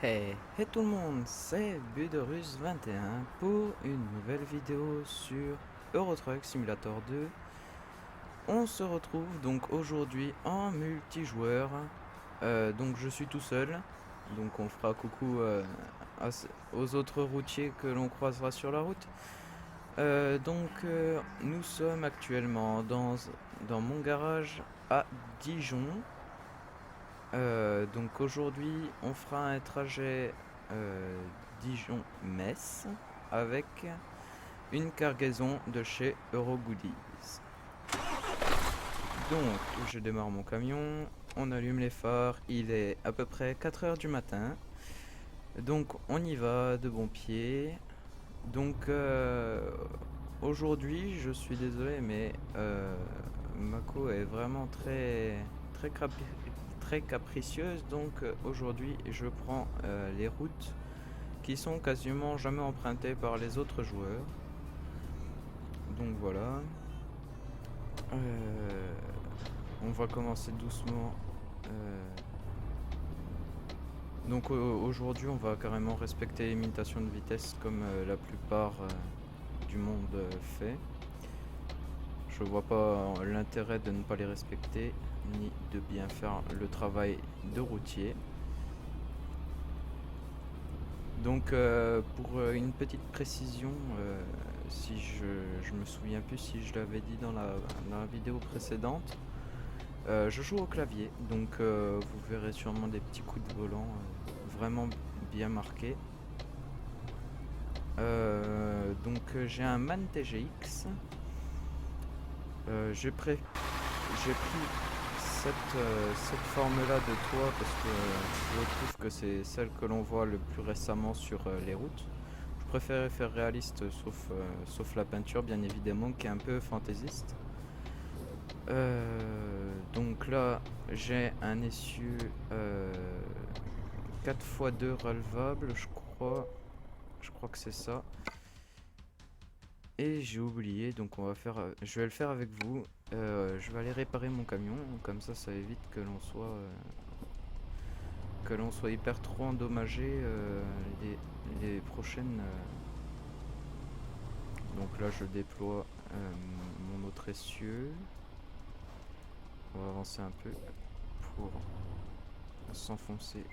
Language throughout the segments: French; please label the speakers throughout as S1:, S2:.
S1: Hey tout le monde, c'est Budorus21 pour une nouvelle vidéo sur Euro Truck Simulator 2. On se retrouve donc aujourd'hui en multijoueur. Donc je suis tout seul, donc on fera coucou aux autres routiers que l'on croisera sur la route. Nous sommes actuellement dans mon garage à Dijon. Donc aujourd'hui, on fera un trajet Dijon-Metz avec une cargaison de chez Eurogoodies. Donc, je démarre mon camion, on allume les phares, il est à peu près 4 heures du matin. Donc, on y va de bon pied. Donc, aujourd'hui, je suis désolé, mais Mako est vraiment très capricieuse. Donc, aujourd'hui, je prends les routes qui sont quasiment jamais empruntées par les autres joueurs. Donc voilà. On va commencer doucement. Donc aujourd'hui, on va carrément respecter les limitations de vitesse comme la plupart du monde fait. Je vois pas l'intérêt de ne pas les respecter, ni de bien faire le travail de routier. Donc pour une petite précision, si je me souviens plus si je l'avais dit dans la vidéo précédente, je joue au clavier, donc vous verrez sûrement des petits coups de volant vraiment bien marqués. J'ai un MAN TGX. J'ai pris cette forme-là de toit parce que je trouve que c'est celle que l'on voit le plus récemment sur les routes. Je préférais faire réaliste sauf la peinture bien évidemment qui est un peu fantaisiste. Donc là j'ai un essieu 4x2 relevable je crois que c'est ça. Et j'ai oublié, donc je vais le faire avec vous. Je vais aller réparer mon camion, comme ça évite que l'on soit hyper trop endommagé les prochaines. Donc là, je déploie mon autre essieu. On va avancer un peu pour s'enfoncer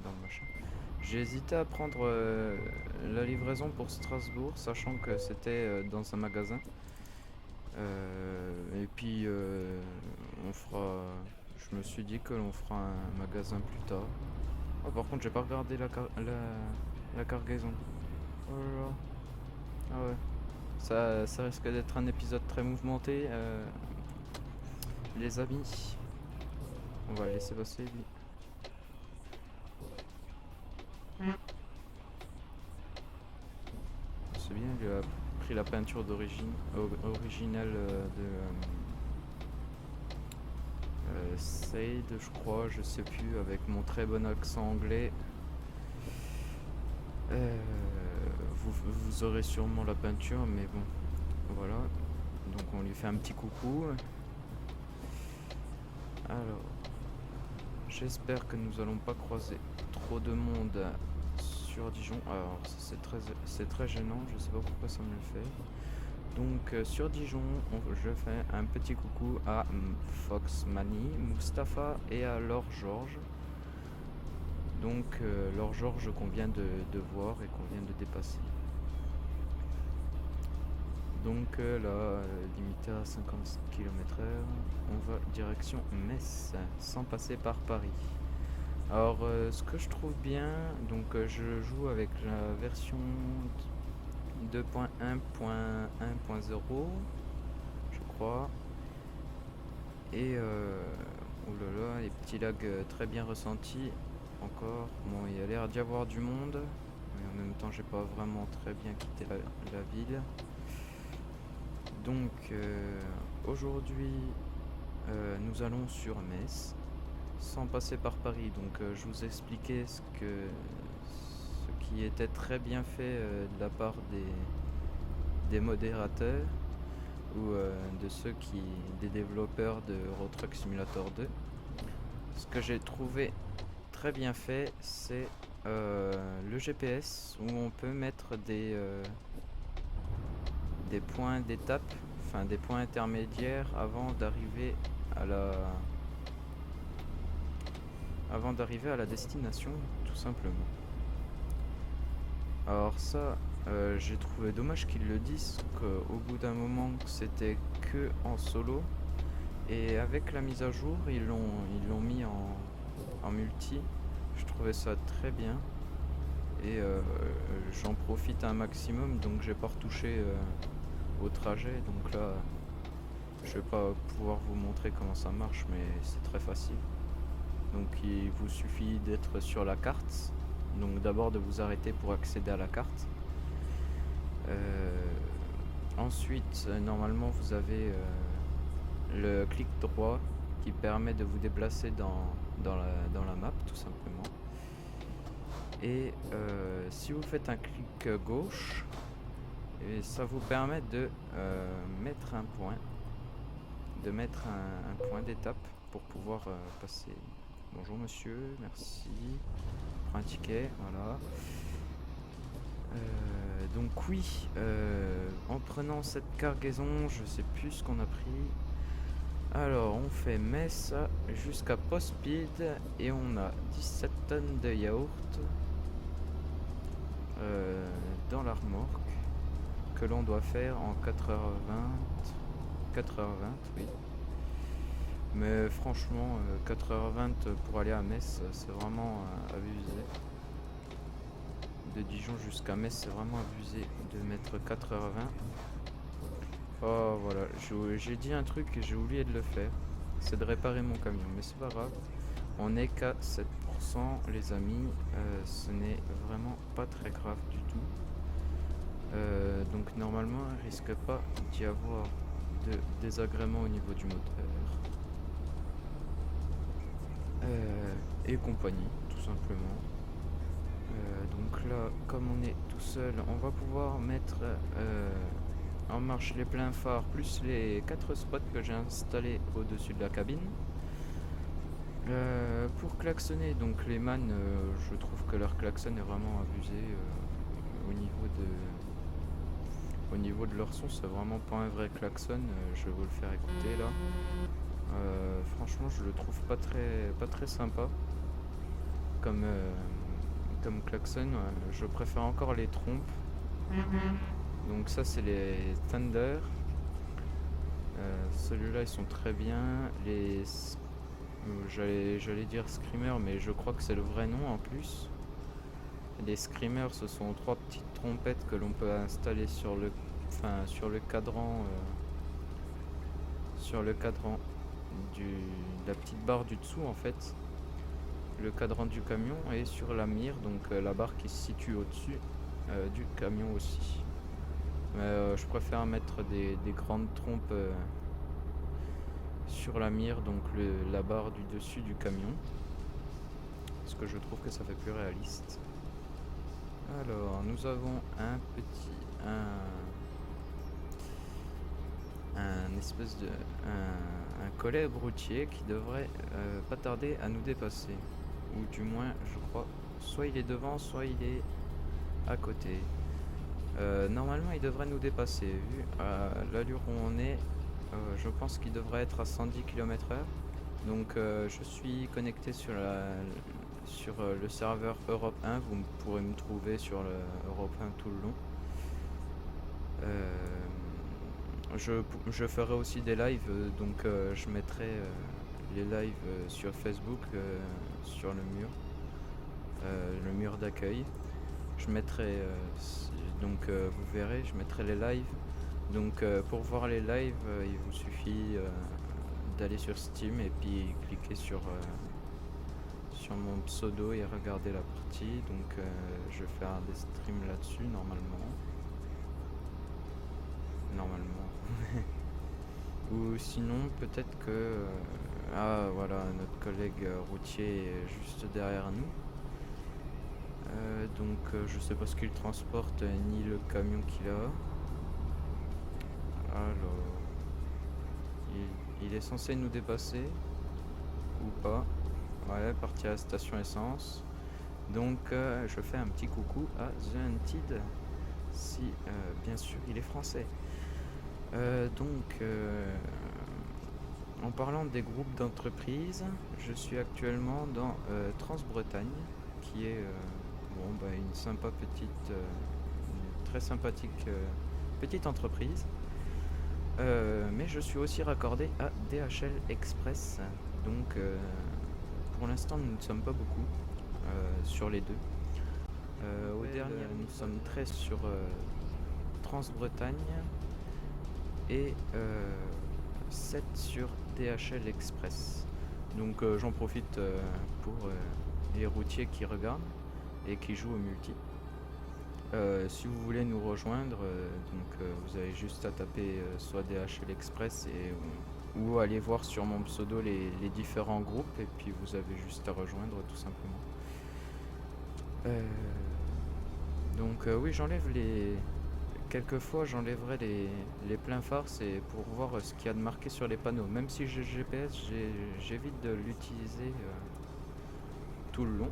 S1: dans le machin. J'ai hésité à prendre la livraison pour Strasbourg, sachant que c'était dans un magasin. Et puis je me suis dit que l'on fera un magasin plus tard. Oh, par contre, j'ai pas regardé la cargaison. Oh là là. Ah ouais. Ça risque d'être un épisode très mouvementé, les amis. On va le laisser passer lui. C'est bien, il a pris la peinture originale de Sade, je crois, je sais plus, avec mon très bon accent anglais. Vous aurez sûrement la peinture, mais bon, voilà. Donc on lui fait un petit coucou. Alors, j'espère que nous allons pas croiser trop de monde sur Dijon. Alors c'est très gênant, je sais pas pourquoi ça me le fait. Donc sur Dijon, je fais un petit coucou à Fox Mani, Mustapha et à Laure Georges. Donc Laure Georges qu'on vient de voir et qu'on vient de dépasser. Donc là, limité à 50 km/h, on va direction Metz, sans passer par Paris. Alors ce que je trouve bien, donc je joue avec la version 2.1.1.0, je crois. Et oh là là, les petits lags très bien ressentis encore. Bon, il y a l'air d'y avoir du monde, mais en même temps j'ai pas vraiment très bien quitté la ville. Donc aujourd'hui nous allons sur Metz sans passer par Paris. Donc je vous expliquais ce qui était très bien fait de la part des modérateurs ou des développeurs de Euro Truck Simulator 2. Ce que j'ai trouvé très bien fait, c'est le GPS où on peut mettre des points d'étape, enfin des points intermédiaires à la avant d'arriver à la destination, tout simplement. Alors ça, j'ai trouvé dommage qu'ils le disent qu'au bout d'un moment c'était que en solo, et avec la mise à jour ils l'ont mis en multi. Je trouvais ça très bien, et j'en profite un maximum, donc j'ai pas retouché au trajet, donc là je vais pas pouvoir vous montrer comment ça marche, mais c'est très facile. Donc il vous suffit d'être sur la carte, donc d'abord de vous arrêter pour accéder à la carte. Ensuite, normalement vous avez le clic droit qui permet de vous déplacer dans la map, tout simplement. Et si vous faites un clic gauche, et ça vous permet de mettre un point, un point d'étape pour pouvoir passer. Bonjour monsieur, merci. Prends un ticket, voilà. Donc oui, en prenant cette cargaison, je sais plus ce qu'on a pris. Alors on fait Metz jusqu'à Postpeed et on a 17 tonnes de yaourt dans la remorque que l'on doit faire en 4h20, oui. Mais franchement, 4h20 pour aller à Metz, c'est vraiment abusé. De Dijon jusqu'à Metz, c'est vraiment abusé de mettre 4h20. Oh voilà, j'ai dit un truc et j'ai oublié de le faire. C'est de réparer mon camion, mais c'est pas grave. On n'est qu'à 7% les amis, ce n'est vraiment pas très grave du tout. Donc normalement il risque pas d'y avoir de désagrément au niveau du moteur. Et compagnie, tout simplement. Donc là, comme on est tout seul, on va pouvoir mettre en marche les pleins phares plus les 4 spots que j'ai installés au-dessus de la cabine. Pour klaxonner, donc les mannes, je trouve que leur klaxon est vraiment abusé au niveau de leur son. C'est vraiment pas un vrai klaxon. Je vais vous le faire écouter là. Franchement, je le trouve pas très sympa comme klaxon. Je préfère encore les trompes. Donc ça, c'est les Thunder. Celui-là, ils sont très bien. J'allais dire Screamer, mais je crois que c'est le vrai nom en plus. Les Screamers, ce sont 3 petites trompettes que l'on peut installer sur le cadran, de la petite barre du dessous en fait. Le cadran du camion et sur la mire, donc la barre qui se situe au-dessus du camion aussi. Mais je préfère mettre des grandes trompes sur la mire, donc la barre du dessus du camion, parce que je trouve que ça fait plus réaliste. Alors nous avons un collègue routier qui devrait pas tarder à nous dépasser, ou du moins je crois, soit il est devant, soit il est à côté. Normalement il devrait nous dépasser, vu à l'allure où on est. Je pense qu'il devrait être à 110 km/h. Donc je suis connecté sur le serveur Europe 1. Vous pourrez me trouver sur le Europe 1 tout le long. Je ferai aussi des lives, donc je mettrai les lives sur Facebook, sur le mur d'accueil. Je mettrai, donc vous verrez, je mettrai les lives. Donc pour voir les lives, il vous suffit d'aller sur Steam et puis cliquer sur mon pseudo et regarder la partie. Donc je vais faire des streams là-dessus normalement. Ou sinon peut-être que ah voilà, notre collègue routier est juste derrière nous. Donc je sais pas ce qu'il transporte ni le camion qu'il a. Alors il est censé nous dépasser ou pas. Voilà, parti à la station essence. Donc je fais un petit coucou à The Hunted, si bien sûr il est français. En parlant des groupes d'entreprises, je suis actuellement dans Transbretagne, qui est une sympa une très sympathique petite entreprise. Mais je suis aussi raccordé à DHL Express, donc pour l'instant nous ne sommes pas beaucoup sur les deux. Au dernier nous sommes 13 sur Transbretagne et 7 sur DHL Express. Donc j'en profite pour les routiers qui regardent et qui jouent au multi. Si vous voulez nous rejoindre, vous avez juste à taper soit DHL Express ou aller voir sur mon pseudo les différents groupes, et puis vous avez juste à rejoindre tout simplement. Oui, j'enlève quelquefois j'enlèverai les pleins phares, c'est pour voir ce qu'il y a de marqué sur les panneaux. Même si j'ai GPS, j'évite de l'utiliser tout le long.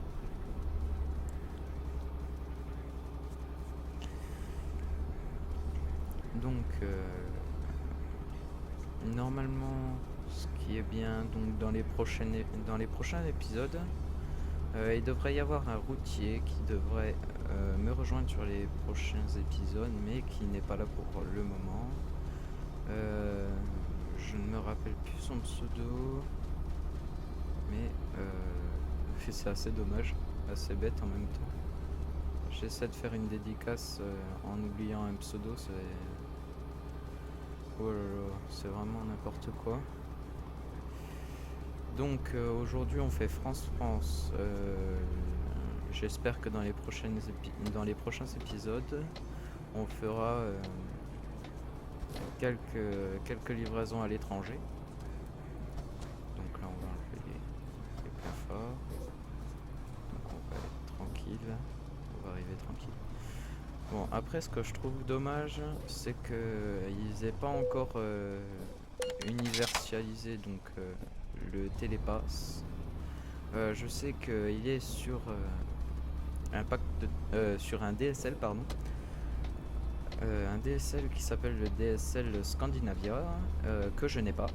S1: Donc normalement ce qui est bien, donc dans les prochains épisodes, il devrait y avoir un routier qui devrait me rejoindre sur les prochains épisodes, mais qui n'est pas là pour le moment. Je ne me rappelle plus son pseudo, mais c'est assez dommage, assez bête en même temps. J'essaie de faire une dédicace en oubliant un pseudo, oh là là, c'est vraiment n'importe quoi. Donc aujourd'hui on fait France-France. J'espère que dans les prochains épisodes on fera quelques livraisons à l'étranger. Donc là on va enlever les pleins phares. Donc on va être tranquille. On va arriver tranquille. Bon, après ce que je trouve dommage, c'est qu'ils n'aient pas encore universalisé le télépass. Je sais qu'il est sur sur un DSL, pardon. Un DSL qui s'appelle le DSL Scandinavia, que je n'ai pas.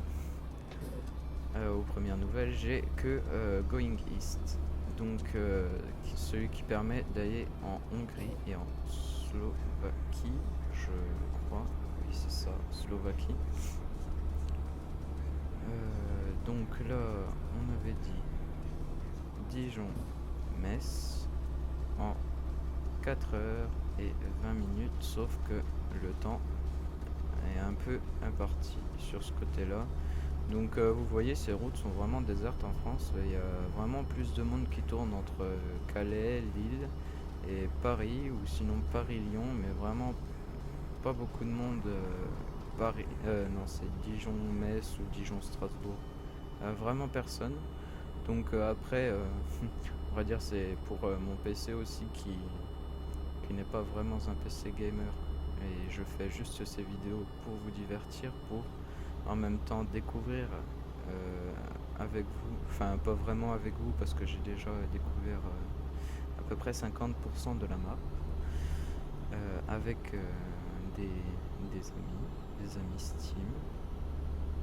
S1: Aux premières nouvelles, j'ai que Going East, donc celui qui permet d'aller en Hongrie et en Slovaquie, je crois. Oui, c'est ça, Slovaquie. Donc là, on avait dit Dijon-Metz en 4 heures et 20 minutes, sauf que le temps est un peu imparti sur ce côté-là. Donc vous voyez, ces routes sont vraiment désertes en France. Il y a vraiment plus de monde qui tourne entre Calais, Lille et Paris, ou sinon Paris-Lyon, mais vraiment pas beaucoup de monde. Non, c'est Dijon-Metz ou Dijon-Strasbourg. Vraiment personne. Donc après, on va dire c'est pour mon PC aussi qui n'est pas vraiment un PC gamer. Et je fais juste ces vidéos pour vous divertir, pour en même temps découvrir avec vous, enfin pas vraiment avec vous parce que j'ai déjà découvert à peu près 50% de la map avec des amis Steam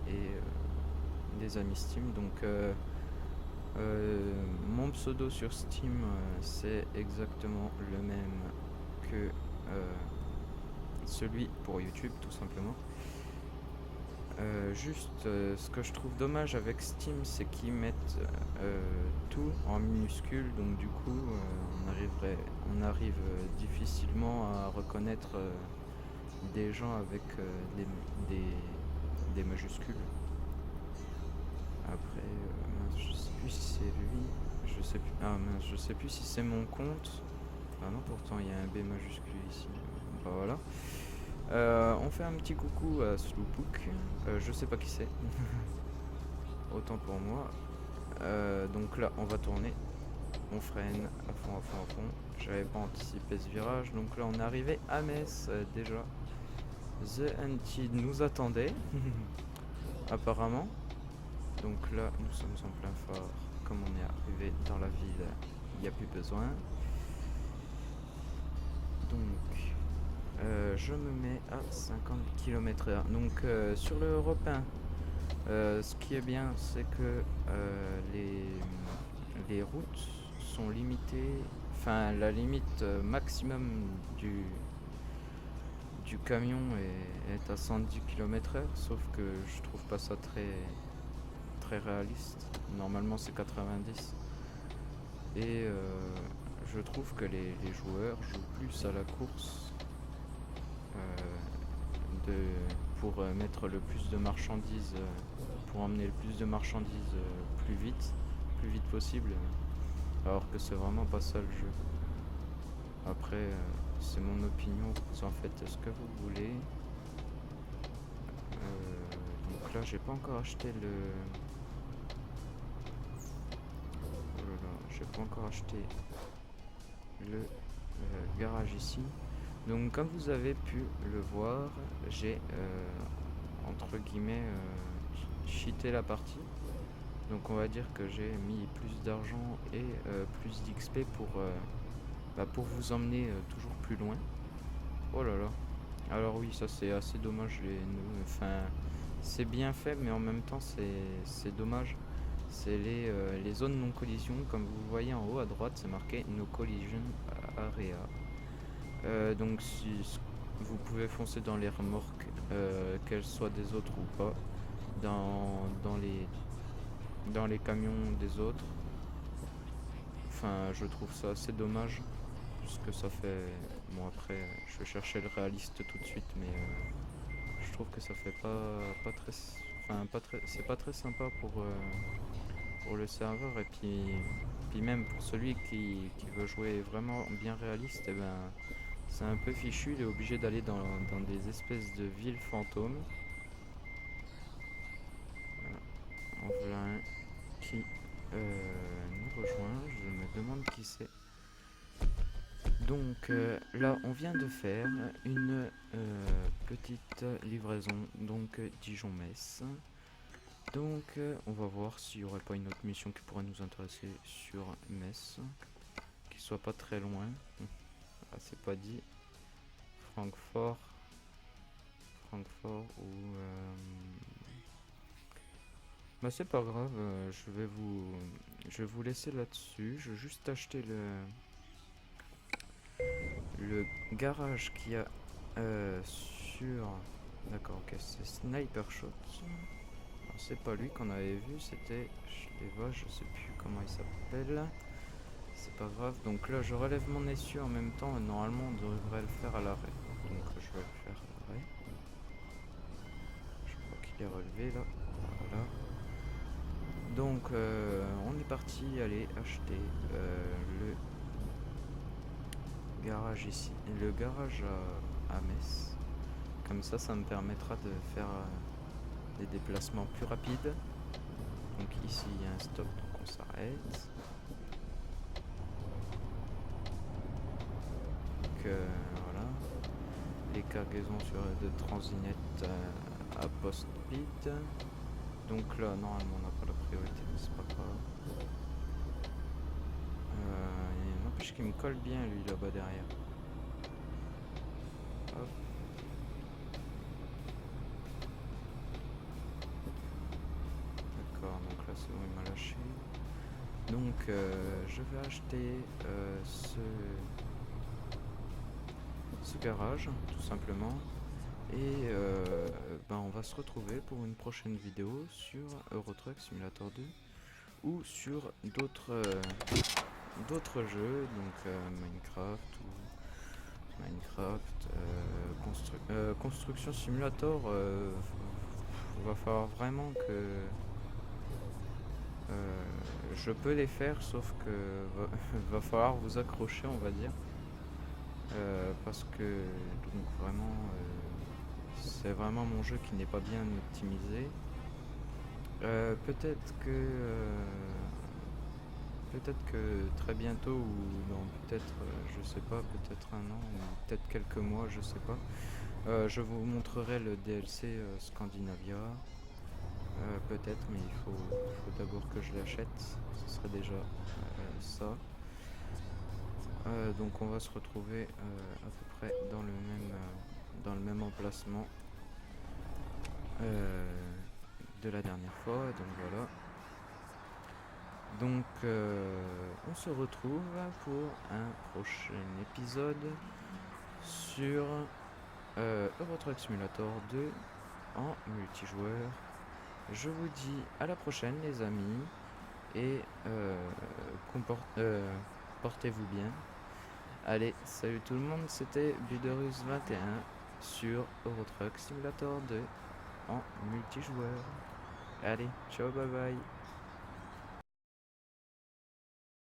S1: et des amis Steam. Donc mon pseudo sur Steam c'est exactement le même que celui pour YouTube, tout simplement. Ce que je trouve dommage avec Steam, c'est qu'ils mettent tout en minuscule, donc du coup on arrive difficilement à reconnaître des gens avec des majuscules. Après, je sais plus si c'est lui, je sais plus si c'est mon compte. Ah non, pourtant il y a un B majuscule ici. Bah voilà. On fait un petit coucou à Slowpoke, je sais pas qui c'est, autant pour moi. Donc là on va tourner, on freine à fond, j'avais pas anticipé ce virage, donc là on est arrivé à Metz déjà. The Hunted nous attendait, apparemment. Donc là nous sommes en plein phare, comme on est arrivé dans la ville, il n'y a plus besoin. Donc je me mets à 50 km/h. Donc sur le Europe 1, ce qui est bien, c'est que les routes sont limitées, enfin la limite maximum du camion est à 110 km/h, sauf que je trouve pas ça très réaliste. Normalement c'est 90. Et je trouve que les joueurs jouent plus à la course de, pour mettre le plus de marchandises, pour emmener le plus de marchandises plus vite possible, alors que c'est vraiment pas ça le jeu. Après, c'est mon opinion, vous en faites ce que vous voulez. Donc là, j'ai pas encore acheté le... Oh là là, j'ai pas encore acheté le garage ici. Donc comme vous avez pu le voir, j'ai entre guillemets cheaté la partie. Donc on va dire que j'ai mis plus d'argent et plus d'XP pour vous emmener toujours plus loin. Oh là là. Alors oui, ça c'est assez dommage. Enfin, c'est bien fait, mais en même temps c'est dommage. C'est les zones non collision. Comme vous voyez en haut à droite, c'est marqué No Collision Area. Donc vous pouvez foncer dans les remorques, qu'elles soient des autres ou pas, dans les camions des autres. Enfin, je trouve ça assez dommage, puisque ça fait... Bon après, je vais chercher le réaliste tout de suite, mais je trouve que ça fait pas très... Enfin, c'est pas très sympa pour le serveur, et puis même pour celui qui veut jouer vraiment bien réaliste, et ben... C'est un peu fichu, il est obligé d'aller dans des espèces de villes fantômes. En voilà un qui nous rejoint, je me demande qui c'est. Donc là, on vient de faire une petite livraison, donc Dijon-Metz. Donc on va voir s'il n'y aurait pas une autre mission qui pourrait nous intéresser sur Metz, qui soit pas très loin. Ah, c'est pas dit. Francfort ou bah c'est pas grave, je vais vous laisser là-dessus. Je vais juste acheter le garage qu'il y a sur... D'accord, ok, c'est Sniper Shot. Alors, c'est pas lui qu'on avait vu, c'était Schleva, je sais plus comment il s'appelle. C'est pas grave, donc là je relève mon essieu en même temps et normalement on devrait le faire à l'arrêt. Donc je vais le faire à l'arrêt. Je crois qu'il est relevé là. Voilà. Donc on est parti aller acheter le garage ici, le garage à Metz. Comme ça me permettra de faire des déplacements plus rapides. Donc ici il y a un stop, donc on s'arrête. Donc voilà, les cargaisons de transinette à post-speed. Donc là normalement on n'a pas la priorité, mais c'est pas grave. Il n'empêche qu'il me colle bien lui là-bas derrière. Hop. D'accord, donc là c'est bon, il m'a lâché. Donc je vais acheter ce garage tout simplement. Et on va se retrouver pour une prochaine vidéo sur Euro Truck Simulator 2 ou sur d'autres jeux, donc Minecraft, Construction Simulator. Va falloir vraiment que je peux les faire, sauf que va falloir vous accrocher, on va dire, parce que donc vraiment c'est vraiment mon jeu qui n'est pas bien optimisé. Peut-être que très bientôt, ou dans peut-être, je sais pas, peut-être un an, ou peut-être quelques mois, je sais pas, je vous montrerai le DLC Scandinavia. Peut-être, mais faut d'abord que je l'achète. Ce serait déjà ça. Donc on va se retrouver à peu près dans le même emplacement de la dernière fois. Donc voilà. Donc on se retrouve pour un prochain épisode sur Euro Truck Simulator 2 en multijoueur. Je vous dis à la prochaine les amis et portez-vous bien. Allez, salut tout le monde, c'était Buderus 21 sur Euro Truck Simulator 2 en multijoueur. Allez, ciao, bye bye.